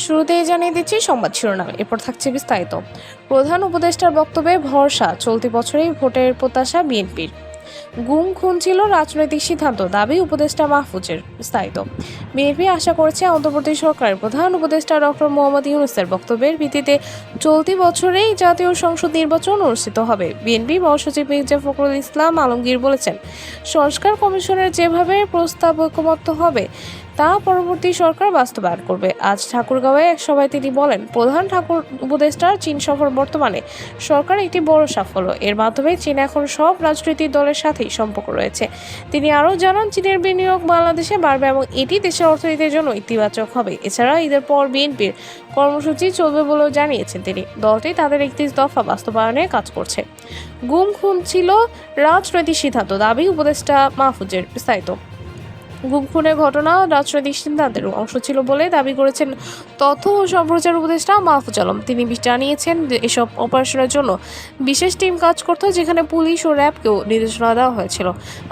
শুরুতেই জানিয়ে দিচ্ছি সংবাদ শিরোনাম, এরপর থাকছে বিস্তারিত। প্রধান উপদেষ্টার বক্তব্যে ভরসা, চলতি বছরেই ভোটের প্রত্যাশা বিএনপির। গুম খুন ছিল রাজনৈতিক সিদ্ধান্ত, দাবি উপদেষ্টা মাহফুজের। বিস্তারিত। বিএনপি আশা করছে অন্তর্বর্তী সরকারের প্রধান উপদেষ্টা ডক্টর মোহাম্মদ ইউনূসের বক্তব্যের ভিত্তিতে চলতি বছরেই জাতীয় সংসদ নির্বাচন অনুষ্ঠিত হবে। বিএনপি মহাসচিব মির্জা ফখরুল ইসলাম আলমগীর বলেছেন, সংস্কার কমিশনের যেভাবে প্রস্তাব ঐকমত্য হবে তা পরবর্তী সরকার বাস্তবায়ন করবে। আজ ঠাকুরগাঁওয়ে এক সভায় তিনি বলেন, প্রধান ঠাকুর উপদেষ্টার চীন সফর বর্তমানে সরকার একটি বড় সাফল্য। এর মাধ্যমে চীন এখন সব রাজনৈতিক দলের সাথেই সম্পর্ক রয়েছে। তিনি আরও জানান, চীনের বিনিয়োগ বাংলাদেশে বাড়বে এবং এটি দেশের অর্থনীতির জন্য ইতিবাচক হবে। এছাড়া ঈদের পর বিএনপির কর্মসূচি চলবে বলেও জানিয়েছেন তিনি। দলটি তাদের 31 দফা বাস্তবায়নে কাজ করছে। গুম খুন ছিল রাজনৈতিক সিদ্ধান্ত, দাবি উপদেষ্টা মাহফুজের। বিস্তারিত। গুম খুনের ঘটনা রাজনৈতিক সিদ্ধান্তের অংশ ছিল বলে দাবি করেছেন তথ্য ও সম্প্রচার উপদেষ্টা মাহফুজ আলম। তিনি জানিয়েছেন যে এসব অপারেশনের জন্য বিশেষ টিম কাজ করত, যেখানে পুলিশ ও র্যাবকেও নির্দেশনা দেওয়া হয়েছিল।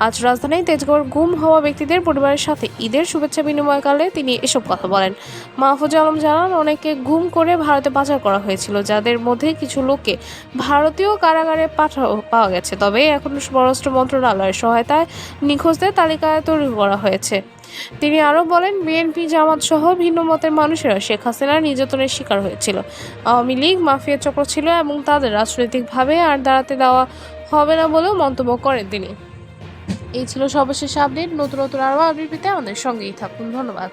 আজ রাজধানীর তেজগাঁওয়ের গুম হওয়া ব্যক্তিদের পরিবারের সাথে ঈদের শুভেচ্ছা বিনিময়কালে তিনি এসব কথা বলেন। মাহফুজ আলম জানান, অনেকে গুম করে ভারতে পাচার করা হয়েছিল, যাদের মধ্যে কিছু লোককে ভারতীয় কারাগারে পাওয়া গেছে। তবে এখন পররাষ্ট্র মন্ত্রণালয়ের সহায়তায় নিখোঁজদের তালিকায় তৈরি করা হয়েছে। তিনি আরও বলেন, বিএনপি জামাত সহ ভিন্ন মতের মানুষেরা শেখ হাসিনার নির্যাতনের শিকার হয়েছিল। আওয়ামী লীগ মাফিয়া চক্র ছিল এবং তাদের রাজনৈতিকভাবে আর দাঁড়াতে দেওয়া হবে না বলেও মন্তব্য করেন তিনি। এই ছিল সর্বশেষ আপডেট। নতুন আরও আপডেট পেতে আমাদের সঙ্গেই থাকুন। ধন্যবাদ।